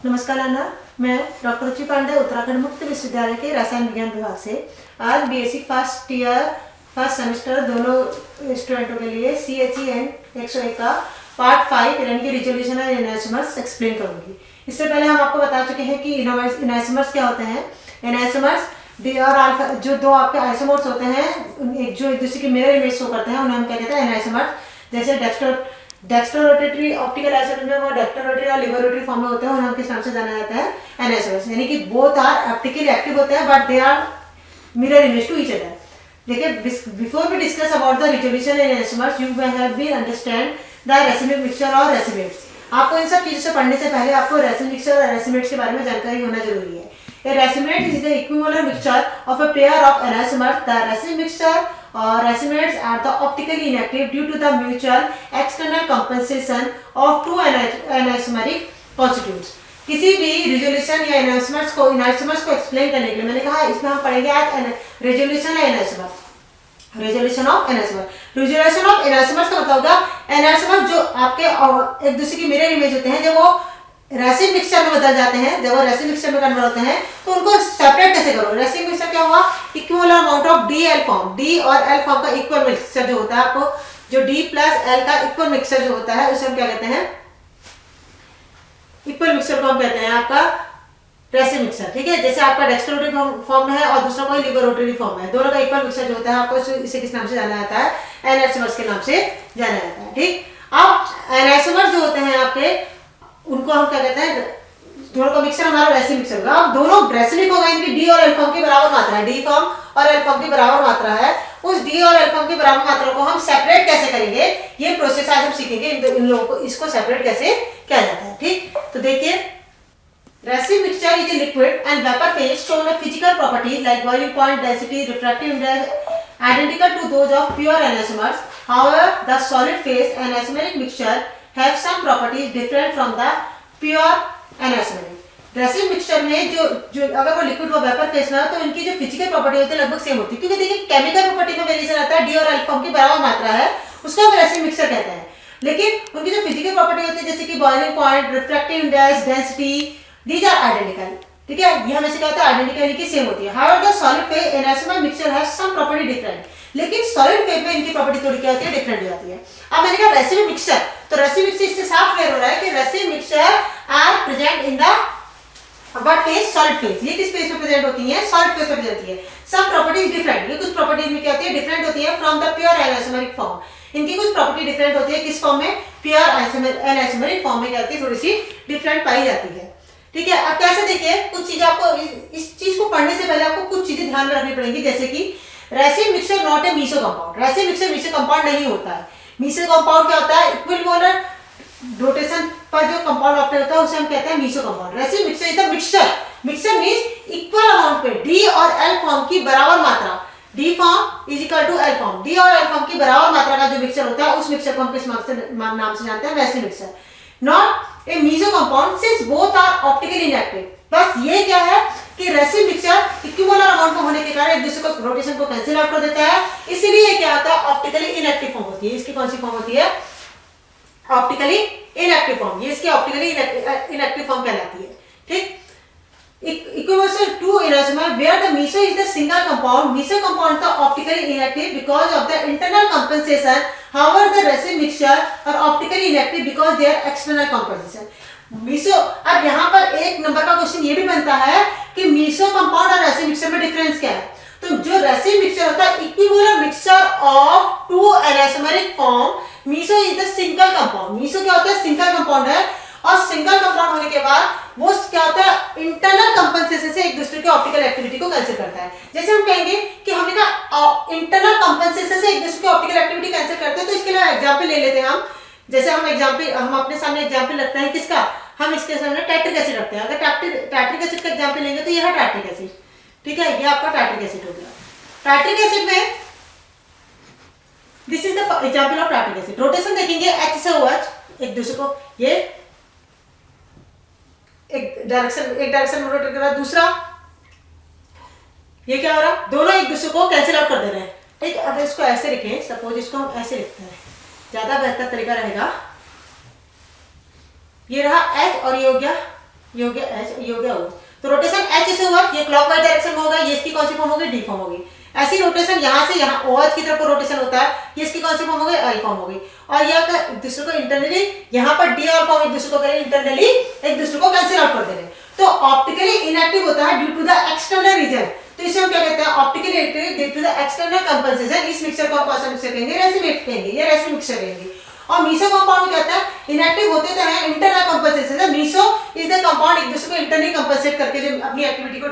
नमस्कार लर्नर, मैं डॉक्टर रुचि पांडे उत्तराखंड मुक्त विश्वविद्यालय के रसायन विज्ञान विभाग से आज BSc first year first semester दोनों स्टूडेंटों के लिए CHEN 101 का पार्ट 5 यानी कि रिजोल्यूशन और एनाइसोमर्स एक्सप्लेन करूंगी। इससे पहले हम आपको बता चुके हैं कि एनाइसोमर्स क्या होते हैं। एनाइसोमर्स डी और अल्फा जो दो आपके आइसोमर्स होते हैं जो एक दूसरे की मिरर इमेज शो करते हैं उन्हें हम क्या कहते हैं एनाइसोमर्स। जैसे डेक्स्ट्रो रोटेटरी ऑप्टिकल आइसोटोप में वो डेक्स्ट्रो रोटरी और लिवर रोटरी फॉर्म में होते हैं और हम किस नाम से जाना जाता है एनाइसोमर्स, यानी कि बोथ आर ऑप्टिकली एक्टिव होते हैं but they are mirror image to each other. देखिए, before we discuss about the resolution in enantiomers you have been understand the racemic mixture और रेसिमेट्स। आपको इन सब चीजों से पढ़ने से पहले आपको रेसिमिक मिक्सचर और रेसिमेट्स के बारे में जानकारी होना जरूरी है। A racemate is the equivalent mixture of a pair of anisomers. The racemic mixture or racemates are the optically inactive due to the mutual external compensation of two anisomeric constituents. किसी भी रिजोल्यूशन या एनाइसोमर्स को explain करने के लिए मैंने कहा इसमें हम पढ़ेंगे आज रिजोल्यूशन या एनाइसोमर। रिजोल्यूशन ऑफ एनाइसोमर्स का मतलब होगा एनाइसोमर जो आपके एक दूसरे की मिरर इमेज होते हैं, जब वो रेसिमिक मिक्सचर में बदल जाते हैं, जब वो रेसिमिक मिक्सचर में कन्वर्ट होते हैं तो उनको सेपरेट कैसे करो। रेसिमिक मिक्सचर क्या हुआ, equal amount of D L form, D और एल फॉर्म का इक्वल मिक्सचर जो होता है, आपको जो डी प्लस एल का इक्वल मिक्सचर जो होता है उसे हम क्या कहते हैं, इक्वल मिक्सचर को हम कहते हैं आपका रेसिमिक मिक्सचर। ठीक है, जैसे आपका डेक्स्ट्रो रोटरी फॉर्म में है और दूसरा कोई लिवर रोटरी फॉर्म में है, दोनों का इक्वल मिक्सचर जो होता है आपको इसे किस नाम से जाना जाता है, एनाइसोमर्स के नाम से जाना जाता है। ठीक, अब एनाइसोमर्स जो होते हैं आपके उनको हम क्या कहते हैं, दोनों का मिक्सचर हमारा रेसिमिक मिक्सचर होगा। अब दोनों रेसिमिक होगा, इनकी डी और एल फॉर्म की बराबर मात्रा है, डी फॉर्म और एल फॉर्म की बराबर मात्रा है। उस डी और एल फॉर्म की बराबर मात्रा को हम सेपरेट कैसे करेंगे, ये प्रोसेस आज हम सीखेंगे। इन लोगों को इसको सेपरेट कैसे किया जाता है। ठीक, तो देखिए, racemic mixture is a liquid and vapour phase shown a physical properties like boiling point, density, refractive index identical to those of pure anisomers. However, the solid phase anisomeric mixture have some properties different from the pure enantiomeric. Racemic mixture में जो अगर वो liquid व vapour phase में हो तो इनकी जो फिजिकल प्रॉपर्टी होती है लगभग सेम होती है, क्योंकि देखिए केमिकल प्रॉपर्टी में वेरिएशन आता है, डी और एल फॉर्म की बराबर मात्रा है, उसको हम रेसिमिक मिक्सचर कहते हैं। लेकिन उनकी जो फिजिकल प्रॉपर्टी होती है जैसे कि boiling point, refractive index, density, these are identical. ठीक है, ये हमेशा क्या होता है, आइडेंटिकल की सेम होती है। However the solid phase enantiomer mixture has some property different, लेकिन सॉलिड फेज में इनकी प्रॉपर्टी थोड़ी क्या होती है, डिफरेंट हो जाती है। अब मैंने कहा रेसिमिक मिक्सचर, तो रेसिमिक मिक्सचर इससे साफ क्लियर हो रहा है कि racemic mixture are present in the what phase, solid phase. ये किस फेज में प्रेजेंट होती है, सॉलिड फेज में प्रेजेंट होती है। सम प्रॉपर्टीज डिफरेंट, ये कुछ प्रॉपर्टीज में क्या होती है, डिफरेंट होती है फ्रॉम द प्योर एनाइसोमरिक फॉर्म। इनकी कुछ प्रॉपर्टी डिफरेंट होती है किस फॉर्म में, प्योर एनाइसोमरिक फॉर्म में क्या होती है, थोड़ी सी डिफरेंट पाई जाती है। ठीक है, अब कैसे देखिए, कुछ चीजें आपको इस चीज को पढ़ने से पहले आपको कुछ चीजें ध्यान में रखनी पड़ेंगी, जैसे कि racemic mixture not a meso compound. Racemic mixture meso compound नहीं होता है। मीसो कंपाउंड क्या होता है, इक्विमोलर रोटेशन पर जो कंपाउंड ऑप्टेन होता है उसे हम कहते हैं meso compound. Racemic mixture is the mixture, mixture means equal amount पे डी और एल फॉर्म की बराबर मात्रा, D form is equal to L form, D और एल फॉर्म की बराबर मात्रा का जो मिक्सचर होता है उस मिक्सचर को हम किस नाम से जानते हैं, racemic mixture. Not a meso compound since both are optically inactive. बस ये क्या है कि रेसिमिक मिक्सचर इक्विमोलर अमाउंट में होने के कारण एक दूसरे को रोटेशन को कैंसिल आउट कर देता है, इसीलिए क्या होता है, ऑप्टिकली इनएक्टिव फॉर्म होती है। इसकी कौन सी फॉर्म होती है, ऑप्टिकली इनएक्टिव फॉर्म, ये इसकी ऑप्टिकली इनएक्टिव फॉर्म कहलाती है। ठीक, equivalent to elastomer where the meso is the single compound, meso compound the optically inactive because of the internal compensation. However, the resin mixture are optically inactive because they are external compensation. Meesho, अब यहाँ पर एक number का question ये भी बनता है कि मीसो कंपाउंड और रेसिन मिक्सचर में डिफरेंस क्या है। तो जो रेसिन मिक्सचर होता है equivalent mixture of two enantiomeric form, meso is the single compound. Meso क्या होता है, सिंगल कंपाउंड है, और सिंगल कंपाउंड होने के बाद वो क्या होता है, इंटरनल कंपनसेशन से एक दूसरे की ऑप्टिकल एक्टिविटी को कैंसिल करता है। जैसे हम कहेंगे कि हमने कहा इंटरनल कंपनसेशन से एक दूसरे की ऑप्टिकल एक्टिविटी कैंसिल करते हैं, तो इसके लिए एग्जांपल ले लेते हैं हम। जैसे हम अपने सामने एग्जांपल रखते हैं किसका, हम इसके सामने टैट्रिक एसिड रखते हैं। अगर टैट्रिक एसिड का एग्जांपल लेंगे तो यह है टैट्रिक एसिड। ठीक है, ये आपका टैट्रिक एसिड हो गया। टैट्रिक एसिड में this is the example of tartaric acid. Rotation देखेंगे H से OH एक दूसरे को, ये एक डायरेक्शन में रोटेट कर रहा है, दूसरा ये क्या हो रहा है, दोनों एक दूसरे को कैंसिल आउट कर दे रहे हैं। ठीक, अब इसको ऐसे लिखें, सपोज इसको हम ऐसे लिखते हैं, ज्यादा बेहतर तरीका रहेगा। ये रहा H और ये हो गया ये हो गया एच, ये हो गया ओ। तो रोटेशन एच से हुआ, ये क्लॉकवाइज डायरेक्शन में होगा, ये इसकी कौन सी फॉर्म होगी, डी फॉर्म होगी। ऐसी रोटेशन यहाँ से यहाँ OH की तरफ रोटेशन होता है, ये इसकी कौन सी फॉर्म हो गई, आई फॉर्म हो गई। और यह एक दूसरे को इंटरनली यहाँ पर डी और फॉर्म एक दूसरे को करें, इंटरनली एक दूसरे को कैंसिल आउट कर दे रहे हैं। तो ऑप्टिकली इनएक्टिव होता है due to the external reason. तो इसे हम क्या कहते हैं, optically inactive due to the external compensation. इस मिक्सचर को हम कौन सा मिक्सचर कहेंगे, रेसिमिक कहेंगे, या रेसिमिक मिक्सचर कहेंगे। और मीसो कंपाउंड कहता है इनएक्टिव होते तो है internal compensation. Meso is the compound एक दूसरे को इंटरनली कंपनसेट करके जो अपनी एक्टिविटी को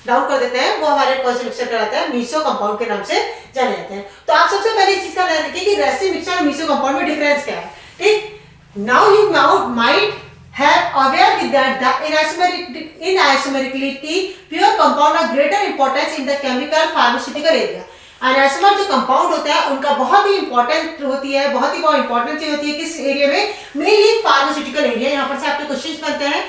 डाउन कर देते हैं, वो हमारे कौन से मिक्सचर कहलाते हैं, मीसो कंपाउंड के नाम से जाने जाते हैं। तो आप सबसे पहले इस चीज का ध्यान रखिए कि रेसिमिक मिक्सचर और मीसो कंपाउंड में डिफरेंस क्या है। ठीक, now you might have aware with that the in isomericality pure compound of greater importance in the chemical pharmaceutical area। अनआइसोमर जो कंपाउंड होता है उनका बहुत ही इंपॉर्टेंट होती है, बहुत इंपॉर्टेंट चीज होती है किस एरिया में, मेनली फार्मास्यूटिकल एरिया। यहाँ पर से आपके क्वेश्चंस बनते हैं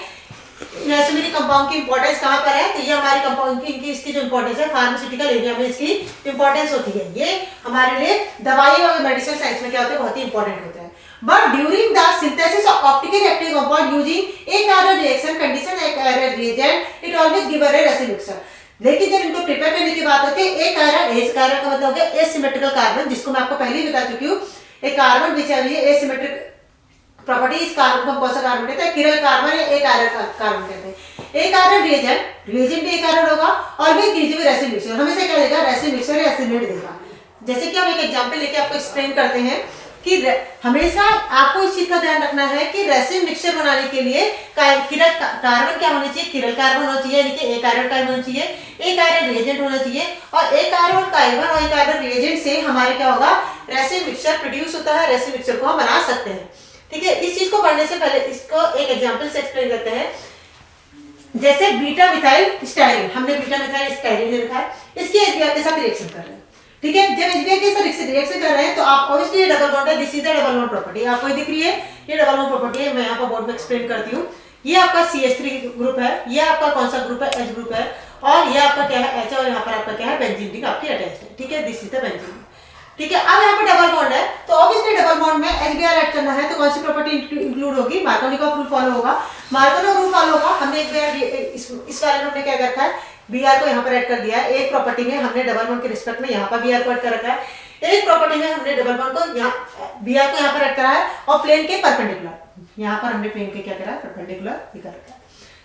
अनआइसोमेरिक कंपाउंड की इंपॉर्टेंस कहाँ पर है, तो ये हमारे कंपाउंड की इसकी जो इंपॉर्टेंस है फार्मास्यूटिकल एरिया में इसकी इंपॉर्टेंस होती है। ये हमारे लिए दवाई और मेडिसिन साइंस में क्या होता है, बहुत ही इंपॉर्टेंट होता है। But during the synthesis of optically active compound using a chiral reaction condition, a chiral reagent, it always give a resin mixture। लेकिन जब इनको प्रिपेयर करने की बात होती है, एक chiral, एस chiral का मतलब हो गया एसिमेट्रिकल कार्बन, जिसको मैं आपको पहले ही बता चुकी हूँ। एक कार्बन विच है एसिमेट्रिक प्रॉपर्टी, इस कार्बन को कौन सा कार्बन कहते हैं, किरल कार्बन या एक कार्बन कहते हैं। एक कार्बन रिएजेंट भी एक कार्बन होगा, always gives you racemic mixture, हमेशा क्या देगा, रेसिन मिक्सचर या एसिमेट देगा। जैसे कि हम एक एग्जांपल लेके आपको एक्सप्लेन करते हैं कि हमेशा आपको इस चीज का ध्यान रखना है कि रेसिन मिक्सचर बनाने के लिए किरल कार्बन क्या होना चाहिए, किरल कार्बन होना चाहिए, यानी कि एक आयरन कार्बन होना चाहिए, एक आयरन रिएजेंट होना चाहिए। और एक आयरन कार्बन और एक आयरन रिएजेंट से हमारे क्या होगा, रेसिन मिक्सचर प्रोड्यूस होता है। रेसिन मिक्सचर को हम बना सकते हैं। ठीक है, इस चीज को पढ़ने से पहले इसको एक एग्जांपल से एक्सप्लेन करते हैं। जैसे बीटा मिथाइल स्टाइरिन, हमने बीटा मिथाइल स्टाइरिन ले रखा है, इसकी HBr के साथ रिएक्शन कर रहे हैं। ठीक है, जब HBr के साथ रिएक्शन कर रहे हैं तो आप ऑब्वियसली ये डबल बॉन्ड है, this is the double bond property, आपको दिख रही है, ये डबल बॉन्ड प्रॉपर्टी है। मैं यहाँ पर बोर्ड में एक्सप्लेन करती हूँ। ये आपका CH3 ग्रुप है, ये आपका कौन सा ग्रुप है, H ग्रुप है, और ये आपका क्या है, H, और यहाँ पर आपका क्या है, बेंजीन रिंग आपकी अटैच्ड है। ठीक है, this is the benzene ring. ठीक है, अब यहाँ पे डबल बॉन्ड है, तो ऑब्वियसली डबल बॉन्ड में HBr ऐड करना है, तो कौन सी प्रॉपर्टी इंक्लूड होगी, मार्कोनिकॉफ रूल फॉलो होगा। मार्कोनिकॉफ रूल फॉलो होगा, हमने इस वाले में हमने क्या कर रखा है, Br को यहाँ पर ऐड कर दिया है। एक प्रॉपर्टी में हमने डबल बॉन्ड के रिस्पेक्ट में यहाँ पर Br को ऐड कर रखा है, एक प्रॉपर्टी में हमने डबल बॉन्ड को यहाँ Br को यहाँ पर ऐड करा है, और प्लेन के परपेंडिकुलर, यहाँ पर हमने प्लेन के क्या करा है, परपेंडिकुलर ही कर रखा है।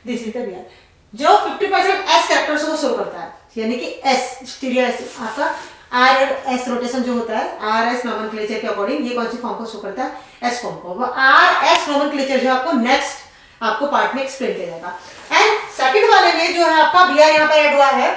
दिस इज द Br जो 50% S कैरेक्टर्स को शो करता है, यानी कि S स्टीरियो S आपका RS रोटेशन जो होता है, RS नोमेनक्लेचर के अकॉर्डिंग ये कौन सी फॉर्म को शो करता है, S फॉर्म को। वो RS नोमेनक्लेचर जो आपको नेक्स्ट आपको पार्ट में एक्सप्लेन किया जाएगा। एंड सेकंड वाले में जो है आपका Br यहाँ पर ऐड हुआ है,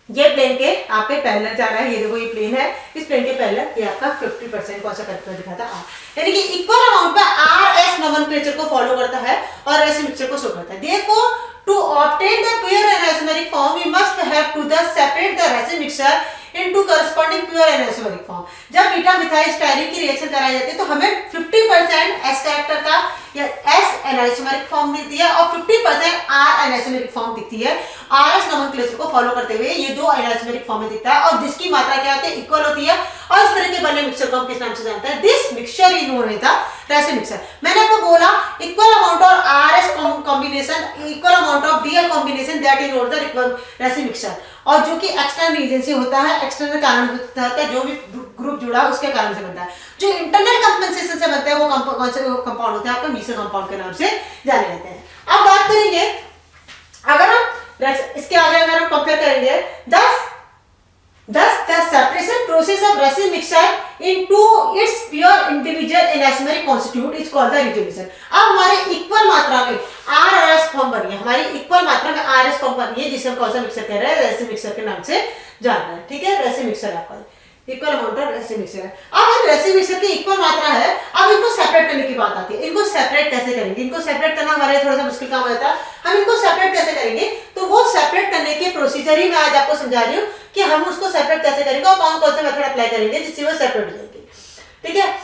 ये प्लेन के आपके पैरेलल जा रहा है, ये देखो ये प्लेन है, इस प्लेन के पैरेलल ये आपका 50% कौन सा कैरेक्टर दिखाता है, R, यानी कि इक्वल अमाउंट में RS नोमेनक्लेचर को फॉलो करता है और रेसिन मिक्सचर को शो करता है। Therefore, to obtain the pure anisomeric form, we must have to separate the resin mixture into corresponding pure anisomeric form। जब बीटा मिथाइल स्टाइरिन की रिएक्शन कराई जाती है तो हमें 50% S कैरेक्टर का या S एनाइसोमेरिक फॉर्म दिखती है और 50% R एनाइसोमेरिक फॉर्म दिखती है। RS नोमेनक्लेचर को फॉलो करते हुए ये दो एनाइसोमेरिक फॉर्म में दिखता है, और जिसकी मात्रा क्या होती है, इक्वल होती है। और इस तरह के बने मिक्सचर को हम किस नाम से जानते हैं, this mixture is known as the racemic mixture. मैंने आपको बोला equal amount of RS combination, equal amount of Br combination, that is known the racemic mixture. और जो कि एक्सटर्नल रीजन से होता है, एक्सटर्नल कारण होता है, जो भी ग्रुप जुड़ा उसके कारण से बनता है। जो इंटरनल कंपनसेशन से बनता है वो कौन से कंपाउंड होते हैं, आपका मीसो कंपाउंड के नाम से जाने जाते हैं। अब बात करेंगे, अगर हम इसके आगे अगर हम कंपेयर करेंगे, thus the separation process of resin mixture into its pure individual elastomeric constituent is called the resolution। अब हमारे इक्वल मात्रा में RS फॉर्म बनी है, हमारी इक्वल मात्रा में RS फॉर्म बनी है, जिसे हम कौन सा मिक्सर कह रहे हैं, रेसिन मिक्सर के नाम से जान रहे हैं। ठीक है, रेसिन मिक्सर आपका equal amount of racemic mixture है। अब रेसिन मिक्सर की इक्वल मात्रा है, अब इनको सेपरेट करने की बात आती है। इनको सेपरेट कैसे करेंगे, इनको सेपरेट करना हमारे लिए थोड़ा सा मुश्किल काम होता है। हम इनको सेपरेट कैसे करेंगे, तो वो सेपरेट करने के प्रोसीजर ही मैं आज आपको समझा रही हूँ कि हम उसको सेपरेट कैसे करेंगे और कौन कौन से मेथड अप्लाई करेंगे जिससे वो सेपरेट हो जाएंगे। ठीक है,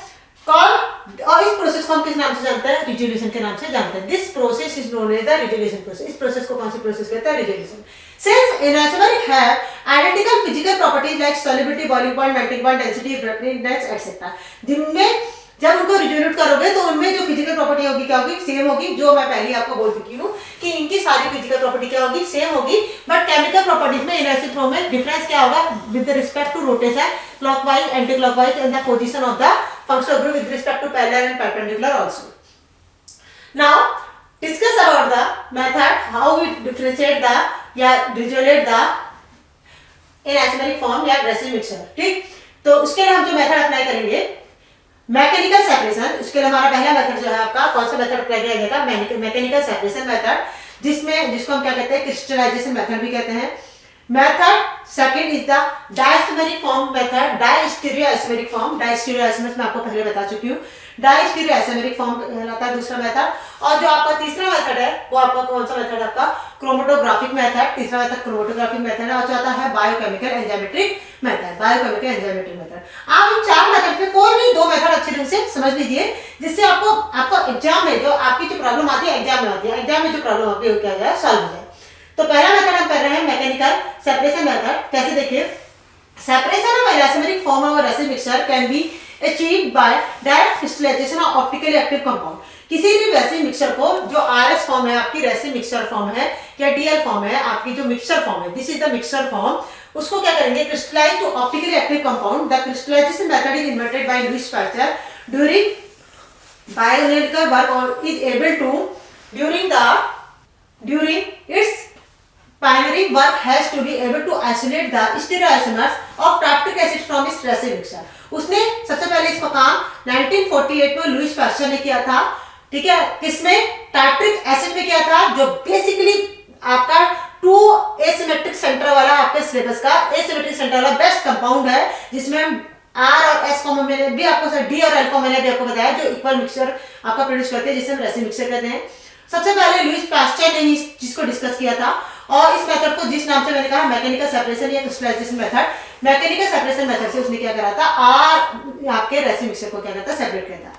और इस प्रोसेस को हम किस नाम से जानते हैं, रिजोल्यूशन के नाम से जानते हैं। This process is known as the resolution process. इस प्रोसेस को कौन सी प्रोसेस कहते हैं, resolution. Since elastomeric have identical physical properties like solubility, boiling point, melting point, density, index, etc. जिनमें जब उनको रिजोल्यूट करोगे तो उनमें जो फिजिकल प्रॉपर्टी होगी क्या होगी, सेम होगी, जो मैं पहले आपको बोल चुकी हूँ कि इनकी सारी फिजिकल प्रॉपर्टी क्या होगी, सेम होगी, बट केमिकल प्रॉपर्टीज में इनर्शियल फ्लो में डिफरेंस क्या होगा with respect to rotation, clockwise, anti clockwise and the position of the functional group with respect to parallel and perpendicular also. Now discuss about the method how we differentiate the या resolute the in isomeric form या abrasive mixture. ठीक, तो उसके लिए हम जो method apply करेंगे mechanical separation. उसके लिए हमारा पहला मेथड जो है आपका कौन सा मेथड अप्लाई किया जाएगा, मैकेनिकल सेपरेशन मेथड, जिसको हम क्या कहते हैं क्रिस्टलाइजेशन मेथड भी कहते हैं. Method second is the diastereomeric form method, diastereoisomeric form. Diastereoisomeric मैं आपको पहले बता चुकी हूँ. डायस्टेरियोइसोमेरिक फॉर्म कहलाता है दूसरा मेथड. और जो आपका तीसरा मेथड है वो आपका कौन सा मेथड, आपका क्रोमेटोग्राफिक मेथड. तीसरा मेथड क्रोमेटोग्राफिक मेथड है. और चौथा है biochemical enzymatic method. Biochemical enzymatic method. आप इन चार मेथड में कोई भी दो मेथड अच्छे ढंग से समझ लीजिए, जिससे आपको एग्जाम में जो आपकी जो प्रॉब्लम आती है एग्जाम में जो प्रॉब्लम आपकी हो क्या जाए, सॉल्व हो जाए. तो पहला मेथड हम कर रहे हैं मैकेनिकल सेपरेशन मेथड. कैसे देखिए, separation of enantiomeric form of racemic mixture can be achieved by direct crystallization of optically active compound. किसी भी रेसिन मिक्सचर को जो आरएस फॉर्म है आपकी रेसिन मिक्सचर फॉर्म है या डीएल फॉर्म है आपकी जो मिक्सचर फॉर्म है, this is the mixture form, उसको क्या करेंगे crystallize to optically active compound. The crystallization method is invented by Louis Pasteur during biological work और is able to during its pioneering work has to be able to isolate the stereoisomers of tartaric acid from its resin mixture. उसने सबसे पहले इसका काम 1948 में Lewis pasture ने किया था. ठीक है, किसमें, टार्टरिक एसिड में किया था, जो बेसिकली आपका 2 एसिमेट्रिक सेंटर वाला आपके सिलेबस का एसिमेट्रिक सेंटर वाला बेस्ट कंपाउंड है, जिसमें आर और एस फॉर्म में भी आपको डी और एल फॉर्म मैंने भी आपको बताया, जो इक्वल मिक्सचर आपका प्रोड्यूस करते हैं, जिसे हम रेसिन मिक्सचर कहते हैं. सबसे पहले लुईस पास्चर ने इस चीज को डिस्कस किया था. और इस मेथड को जिस नाम से मैंने कहा मैकेनिकल सेपरेशन या crystallization method, mechanical separation method से उसने क्या करा था, और आपके रेसिन मिक्सचर को क्या करता, सेपरेट किया था.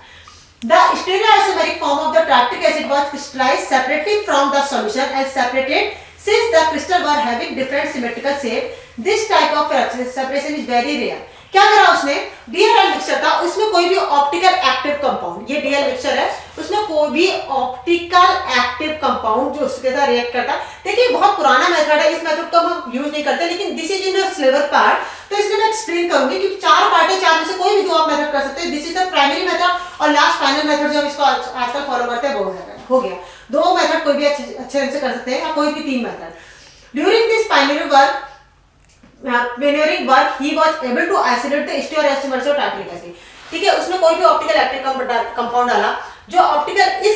The stereoisomeric form of the tartaric acid was crystallized separately from the solution and separated since the crystal were having different symmetrical shape. This type of separation is very rare. क्या करा उसने, DL mixture था, उसमें कोई भी optical active compound, ये DL mixture है, उसमें कोई भी ऑप्टिकल एक्टिव कंपाउंड जो उसके साथ रिएक्ट करता. देखिए बहुत पुराना मेथड है, इस मेथड को हम यूज नहीं करते, लेकिन this is in syllabus part, तो इसमें मैं एक्सप्लेन करूंगी कि 4 पार्ट है, 4 में से कोई भी 2 आप मेथड कर सकते हैं. This is the primary method और लास्ट फाइनल मेथड जो हम इसको आजकल फॉलो करते हैं वो हो गया. 2 मेथड कोई भी अच्छे से कर सकते हैं या कोई भी 3 method. During this pioneering work he was able to isolate the stereoisomers of tartaric acid. ठीक है, उसमें कोई भी ऑप्टिकल एक्टिव कंपाउंड डाला, जो ऑप्टिकल इस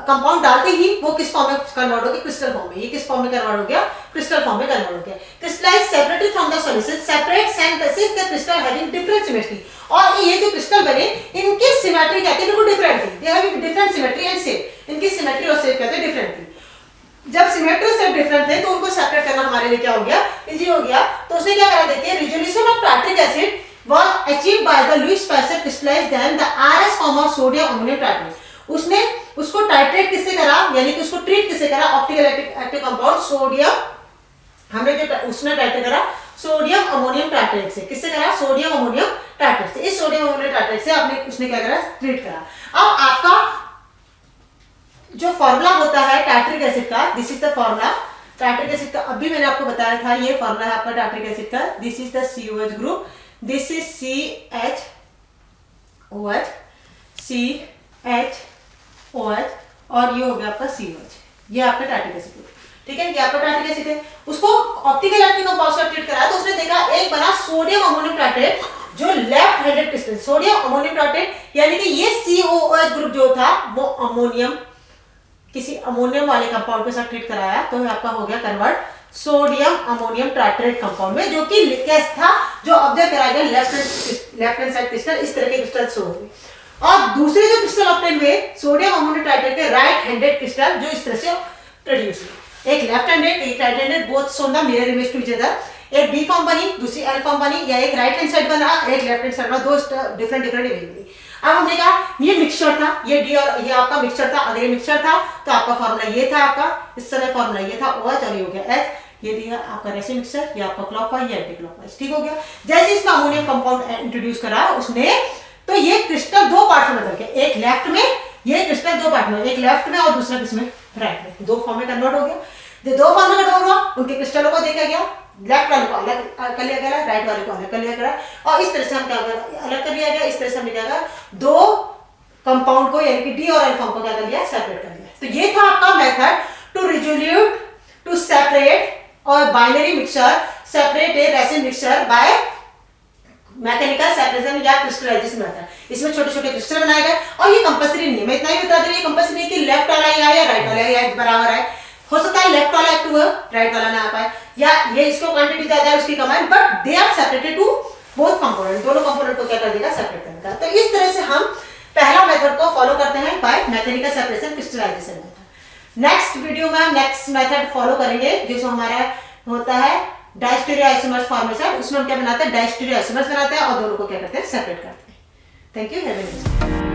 कंपाउंड डालते ही वो किस फॉर्म में कन्वर्ट हो गया, क्रिस्टल फॉर्म में. ये किस फॉर्म में कन्वर्ट हो गया, क्रिस्टल फॉर्म में कन्वर्ट हो गया. Crystallize separately from the solution, separate synthesis the crystal having different symmetry. और ये जो क्रिस्टल बने इनकी सिमेट्री कहते हैं, बिल्कुल डिफरेंट थी. They have different symmetry and shape. इनकी सिमेट्री और शेप कहते हैं डिफरेंट थी. जब सिमेट्री और शेप डिफरेंट थे तो उनको सेपरेट करना हमारे लिए क्या हो गया, इजी हो गया. तो उसने क्या करा, देखिए, resolution of tartaric acid was achieved by the Lewis Pasteur crystallized then the RS form of sodium ammonium tartrate. उसने उसको टाइट्रेट किससे करा, यानी कि उसको ट्रीट किससे करा, ऑप्टिकल एक्टिव कंपाउंड सोडियम, हमने जो उसने टाइट्रेट करा सोडियम अमोनियम टाइट्रेट से. किससे करा, सोडियम अमोनियम टाइट्रेट से. इस सोडियम अमोनियम टाइट्रेट से आपने उसने क्या करा, ट्रीट करा. अब आपका जो फॉर्मूला होता है टार्टरिक एसिड का, this is the formula tartaric acid का. अभी मैंने आपको बताया था, ये फॉर्मूला है आपका टार्टरिक एसिड का. This is the COH group, this is CHOH, CHOH और ये हो गया आपका COH. ये आपका टार्टरिक एसिड ग्रुप. ठीक है, ये आपका टार्टरिक एसिड है. उसको ऑप्टिकल एक्टिव कंपाउंड से ट्रीट करा तो उसने देखा एक बना सोडियम अमोनियम टार्ट्रेट, जो left handed crystal sodium ammonium tartrate, यानी कि ये COH ग्रुप जो था वो अमोनियम, किसी अमोनियम वाले कंपाउंड के साथ ट्रीट कराया तो आपका हो गया convert sodium ammonium tartrate compound में, जो कि लिकेज था, जो ऑब्जर्व कराया गया लेफ्ट हैंड साइड क्रिस्टल, इस तरह के क्रिस्टल शो हुए. और दूसरे जो क्रिस्टल ऑब्टेन हुए सोडियम अमोनियम टार्ट्रेट के राइट हैंडेड क्रिस्टल, जो इस तरह से प्रोड्यूस हुए. एक लेफ्ट हैंडेड एक right handed, both shown the mirror image to each other. एक डी फॉर्म बनी, दूसरी एल फॉर्म बनी, या एक राइट हैंड साइड बना, एक लेफ्ट हैंड साइड बना, दो डिफरेंट इमेज बनी. अब हमने कहा ये मिक्सचर था, ये डी और ये आपका मिक्सचर था. अगर ये मिक्सचर था तो आपका फॉर्मूला ये था, आपका इस समय फॉर्मूला ये था OH और ये हो गया H. ये दिया आपका रेसिन मिक्सचर, ये आपका क्लॉकवाइज या एंटी क्लॉकवाइज. ठीक हो गया. जैसे इसमें अमोनियम कंपाउंड इंट्रोड्यूस करा उसने, तो ये क्रिस्टल दो पार्ट में बदल के, एक लेफ्ट में, ये क्रिस्टल दो पार्ट में, एक लेफ्ट में और दूसरा किसमें, राइट में, दो फॉर्म में कन्वर्ट हो गया। जो दो फॉर्म में कन्वर्ट हुआ, उनके क्रिस्टलों को देखा गया, लेफ्ट वाले को अलग कर लिया गया, राइट वाले को अलग कर लिया गया, और इस तरह से हम क्या अलग कर लिया गया, इस तरह से हमने क्या करा, दो कंपाउंड को यानी कि डी और एल फॉर्म को क्या कर लिया, सेपरेट कर लिया। तो ये था आपका method to resolute, to separate और binary mixture, separate a racemic mixture by mechanical separation या क्रिस्टलाइजेशन मेथड। इसमें छोटे छोटे क्रिस्टल बनाए गए और ये कंपल्सरी नहीं है, मैं इतना ही बता दूं, ये कंपल्सरी नहीं कि लेफ्ट वाला ही आए या राइट वाला ही आए, बराबर है। हो सकता है लेफ्ट वाला एक्टिव हो, राइट वाला ना आ पाए, या ये इसको क्वांटिटी ज्यादा है उसकी कम है, but they are separated to both component, दोनों कंपोनेंट को क्या कर देगा, सेपरेट कर देगा। तो इस तरह से हम पहला मेथड को फॉलो करते हैं by mechanical separation crystallization method. Next video में हम नेक्स्ट मेथड फॉलो करेंगे जो हमारा होता है डायस्टीरियो आइसोमर्स फॉर्मेशन। उसमें हम क्या बनाते हैं, डायस्टीरियो आइसोमर्स बनाते हैं और दोनों को क्या करते हैं, सेपरेट करते हैं। Thank you.